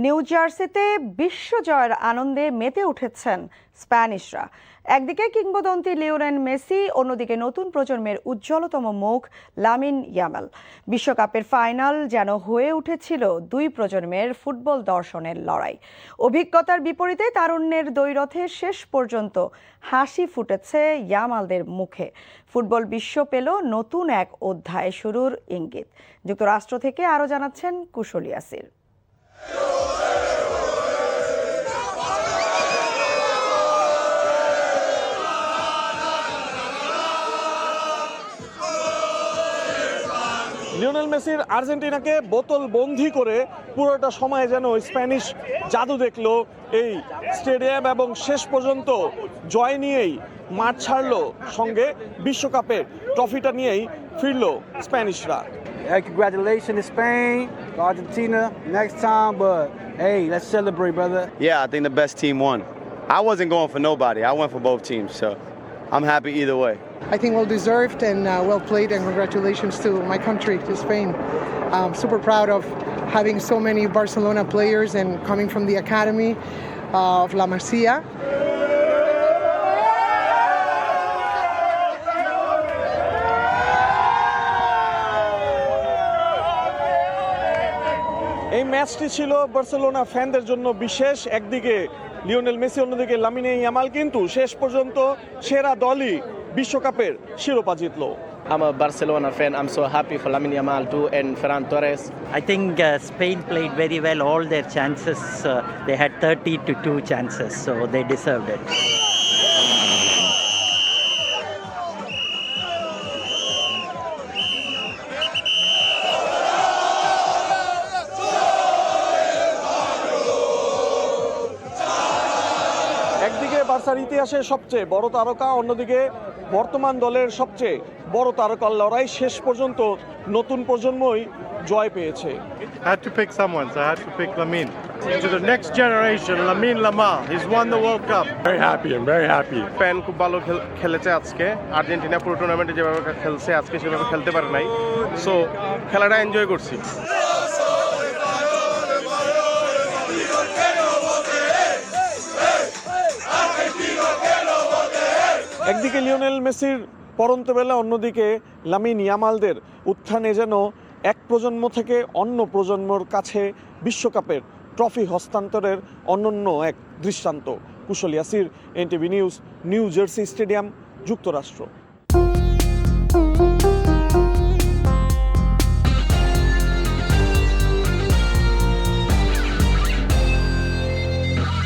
New জার্সিতে বিশ্বজয়ের আনন্দে মেতে উঠেছেন স্প্যানিশরা। একদিকে কিংবদন্তি লিওনেল মেসি, অন্যদিকে নতুন প্রজন্মের উজ্জ্বলতম মুখ লামিন ইয়ামাল। বিশ্বকাপের ফাইনাল যেন হয়ে উঠেছিল দুই প্রজন্মের ফুটবল দর্শনের লড়াই। অভিজ্ঞতার বিপরীতে তারুণ্যের দ্বৈরথে শেষ পর্যন্ত হাসি ফুটেছে ইয়ামালদের মুখে। ফুটবল বিশ্ব পেল নতুন এক অধ্যায় শুরুর ইঙ্গিত। যুক্তরাষ্ট্র থেকে আরও জানাচ্ছেন কুশলী আসির। লিওনেল মেসির আর্জেন্টিনাকে বোতল বন্দি করে পুরোটা সময় যেন স্প্যানিশ জাদু দেখলো এই স্টেডিয়াম এবং শেষ পর্যন্ত জয় নিয়েই মাঠ ছাড়লো, সঙ্গে বিশ্বকাপের ট্রফিটা নিয়েই ফিরলো স্প্যানিশরা। Hey, congratulations to Spain, to Argentina, next time, but hey, let's celebrate, brother. Yeah, I think the best team won. I wasn't going for nobody. I went for both teams, so I'm happy either way. I think well deserved and well played, and congratulations to my country, to Spain. I'm super proud of having so many Barcelona players and coming from the academy of La Masia. এই ম্যাচটি ছিল Barcelona ফ্যানদের জন্য বিশেষ। একদিকে Lionel Messi, অন্যদিকে Lamine Yamal, কিন্তু শেষ পর্যন্ত সেরা দলই বিশ্বকাপের শিরোপা জিতলো। I'm a Barcelona fan. I'm so happy for Lamine Yamal too and Ferran Torres. I think Spain played very well. All their chances, they had 30-2 chances, so they deserved it. একদিকে বার্সার ইতিহাসের সবচেয়ে বড় তারকা, অন্যদিকে বর্তমান দলের সবচেয়ে বড় তারকার লড়াই। শেষ পর্যন্ত নতুন প্রজন্মই জয় পেয়েছে। I had to pick someone, so I had to pick Lamine. To the next generation, Lamine Yamal, he's won the World Cup. Very happy, I'm very happy. Spain খুব ভালো খেলেছে আজকে। আর্জেন্টিনা পুরো টুর্নামেন্টে যেভাবে খেলছে আজকে সেভাবে খেলতে পারে নাই, সো খেলাটা এনজয় করছি। একদিকে লিওনেল মেসির পরন্ত বেলা, অন্যদিকে লামিন ইয়ামালদের উত্থানে যেন এক প্রজন্ম থেকে অন্য প্রজন্মর কাছে বিশ্বকাপের ট্রফি হস্তান্তরের অনন্য এক দৃষ্টান্ত। Kushali Asir, NTV news, New Jersey stadium, যুক্তরাষ্ট্র।